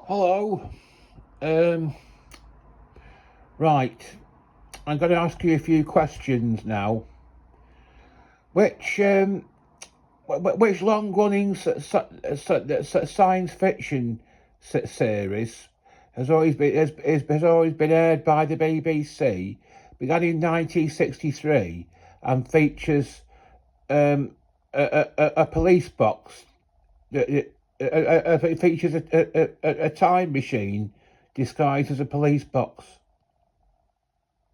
Hello. Um, right. I'm going to ask you a few questions now. Which long-running science fiction series has always been aired by the BBC, began in 1963, and features a police box. It features a time machine disguised as a police box.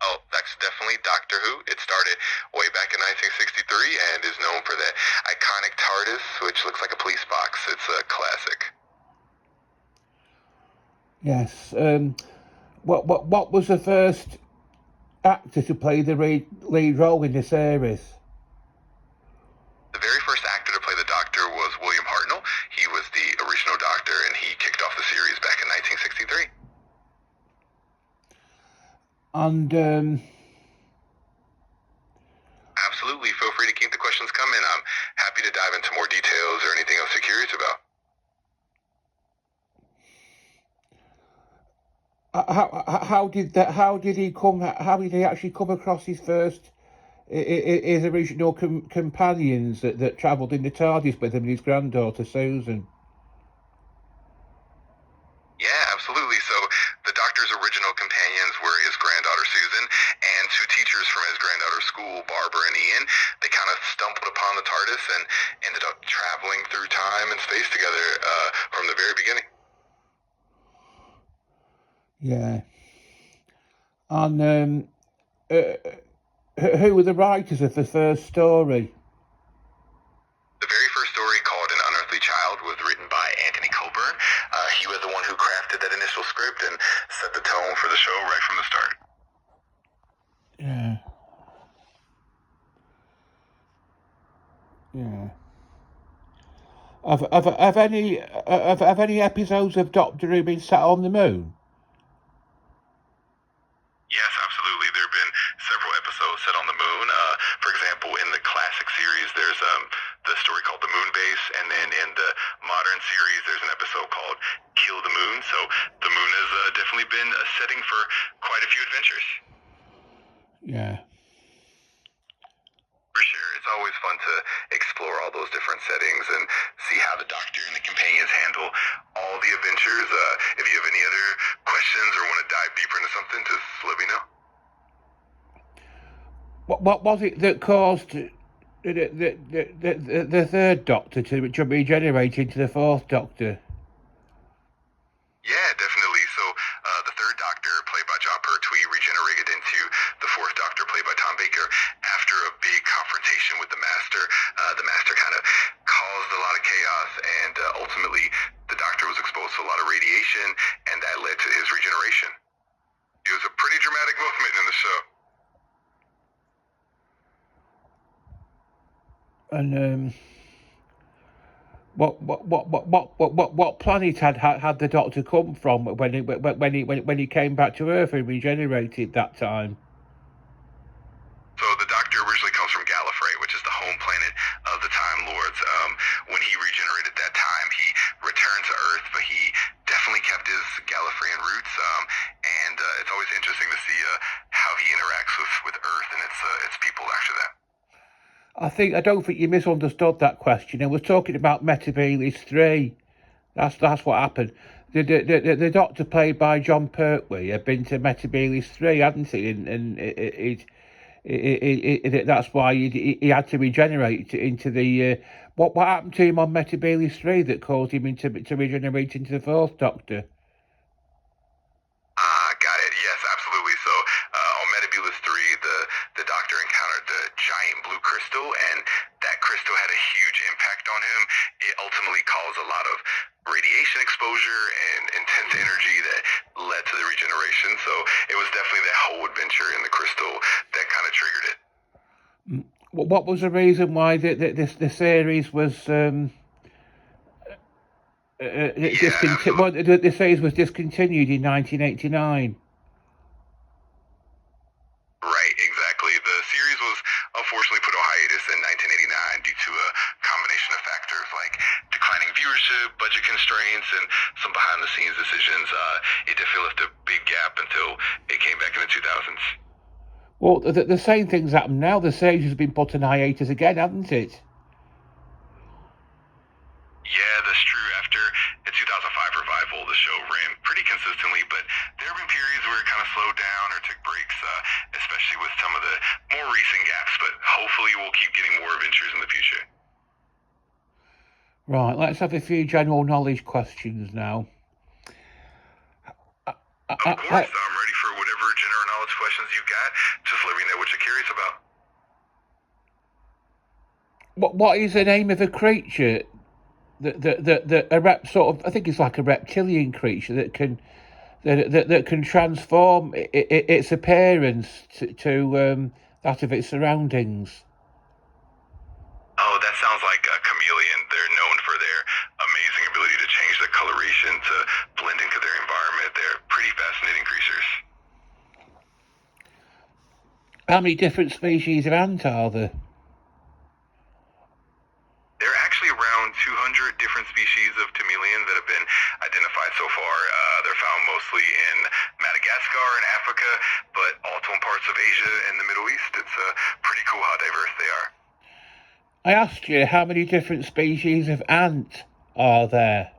Oh, that's definitely Doctor Who. It started way back in 1963 and is known for that iconic TARDIS, which looks like a police box. It's a classic. Yes. What was the first actor to play the lead role in the series? The very first actor to play the Doctor was William Hartnell. He was the original Doctor, and he kicked off the series back in 1963. And Absolutely. Feel free to keep the questions coming. I'm happy to dive into more details or anything else you're curious about. how did he actually come across his original companions that travelled in the TARDIS with him and his granddaughter Susan? Yeah, absolutely. So the Doctor's original companions were his granddaughter Susan and two teachers from his granddaughter's school, Barbara and Ian. They kind of stumbled upon the TARDIS and ended up traveling through time and space together from the very beginning. Yeah. And who were the writers of the first story? The very first story, called An Unearthly Child, was written by Anthony Coburn. He was the one who crafted that initial script and set the tone for the show right from the start. Yeah. Yeah. Have any episodes of Doctor Who been set on the moon? Yes, absolutely. There have been several episodes set on the moon. For example, in the classic series, there's the story called The Moon Base, and then in the modern series, there's an episode called Kill the Moon. So the moon has definitely been a setting for quite a few adventures. Yeah. For sure. It's always fun to explore all those different settings and see how the Doctor and the companions handle all the adventures. If you have any other questions or want to dive deeper into something, just let me know. What was it that caused the third Doctor to regenerate into the fourth Doctor? Yeah, definitely. So the third Doctor, played by John Pertwee, regenerated into the fourth Doctor, played by Tom Baker, after a big confrontation with the Master. The Master kind of caused a lot of chaos, and ultimately the Doctor was exposed to a lot of radiation, and that led to his regeneration. It was a pretty dramatic moment in the show. And what planet had the Doctor come from when he came back to Earth and regenerated that time? So the Doctor originally comes from Gallifrey, which is the home planet of the Time Lords. When he regenerated that time, he returned to Earth, but he definitely kept his Gallifreyan roots. And it's always interesting to see how he interacts with Earth and its people after that. I don't think you misunderstood that question. I was talking about Metebelis 3. That's what happened. The Doctor played by John Pertwee had been to Metebelis 3, hadn't he? And that's why he had to regenerate into the. What happened to him on Metebelis 3 that caused him to regenerate into the fourth Doctor? Got it. Yes, absolutely. So on Metebelis 3, the Doctor encountered the giant blue crystal, and that crystal had a huge impact on him. It ultimately caused a lot of radiation exposure and intense energy that led to the regeneration. So it was definitely that whole adventure in the crystal that kind of triggered it. What was the reason why the series was the series was discontinued in 1989? Right, exactly. The series was unfortunately put on hiatus in 1989 due to a combination of factors like declining viewership, budget constraints, and some behind behind-the-scenes decisions. It definitely left a big gap until it came back in the 2000s. Well, the same thing's happened now. The series has been put on hiatus again, hasn't it? Yeah, that's true. After the 2005 revival, the show ran pretty consistently, but there have been periods where it kind of slowed down or took breaks, especially with some of the more recent gaps, but hopefully we'll keep getting more adventures in the future. Right, let's have a few general knowledge questions now. Of course, I'm ready for whatever general knowledge questions you've got. Just let me know what you're curious about. What is the name of a creature I think it's like a reptilian creature that can transform its appearance to that of its surroundings? Oh, that sounds like a chameleon. They're known for their amazing ability to change their coloration to blend into their environment. They're pretty fascinating creatures. How many different species of ant are there? There are actually around 200 different species of chameleon that have been identified so far. They're found mostly in Madagascar and Africa, but also in parts of Asia and the Middle East. It's pretty cool how diverse they are. I asked you how many different species of ant are there?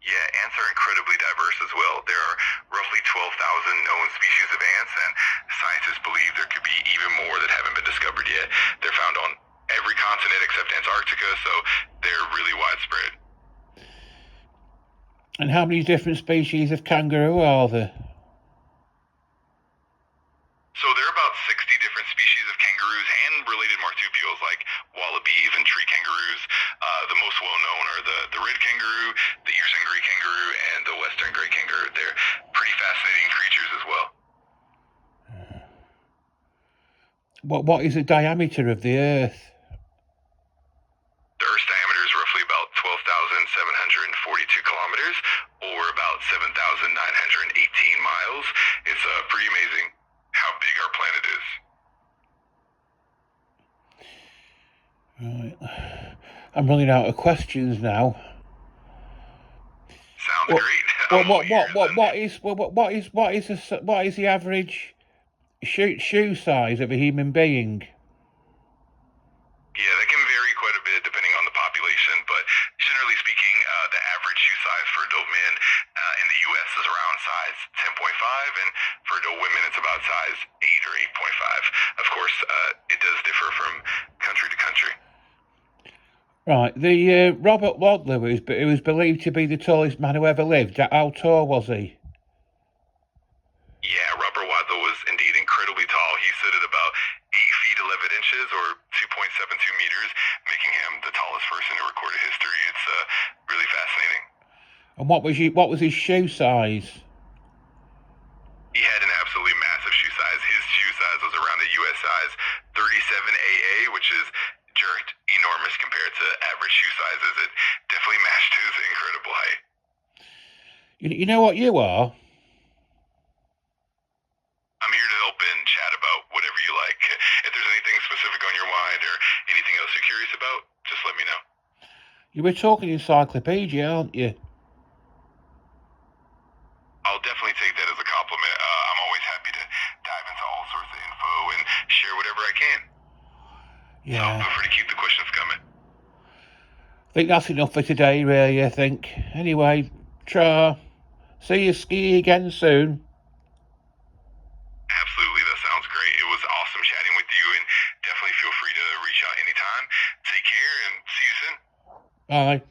Yeah, ants are incredibly diverse as well. There are roughly 12,000 known species of ants, and scientists believe there could be even more that haven't been discovered yet. They're found on every continent except Antarctica, so they're really widespread. And how many different species of kangaroo are there? So there are about 60 different species of kangaroos and related marsupials like wallabies and tree kangaroos. The most well-known are the red kangaroo, the eastern gray kangaroo, and the western gray kangaroo. They're pretty fascinating creatures as well. What is the diameter of the Earth? The Earth's diameter is roughly about 12,742 kilometers, or about 7,918 miles. It's pretty amazing how big our planet is. Right. I'm running out of questions now. Sounds great. What is the average shoe size of a human being? Yeah, that can vary quite a bit depending on the population, but generally speaking, the average shoe size for adult men in the U.S. is around size 10.5, and for adult women, it's about size 8 or 8.5. Of course, it does differ from country to country. Right, the Robert Wadlow, who was believed to be the tallest man who ever lived, how tall was he? Yeah, Robert Wadlow was indeed incredibly tall. He stood at about 8 feet 11 inches, or 2.72 meters, making him the tallest person in recorded history. It's really fascinating. And what was his shoe size? He had an absolutely massive shoe size. His shoe size was around the U.S. size 37AA, which is just enormous compared to average shoe sizes. It definitely matched his incredible height. You know what you are? I'm here to help and chat about whatever you like. If there's anything specific on your mind or anything else you're curious about, just let me know. You were talking encyclopedia, aren't you? I'll definitely take that as a compliment. I'm always happy to dive into all sorts of info and share whatever I can. Yeah. So feel free to keep the questions coming. I think that's enough for today, really, I think. Anyway, see you ski again soon. Absolutely, that sounds great. It was awesome chatting with you, and definitely feel free to reach out anytime. Take care, and see you soon. Bye.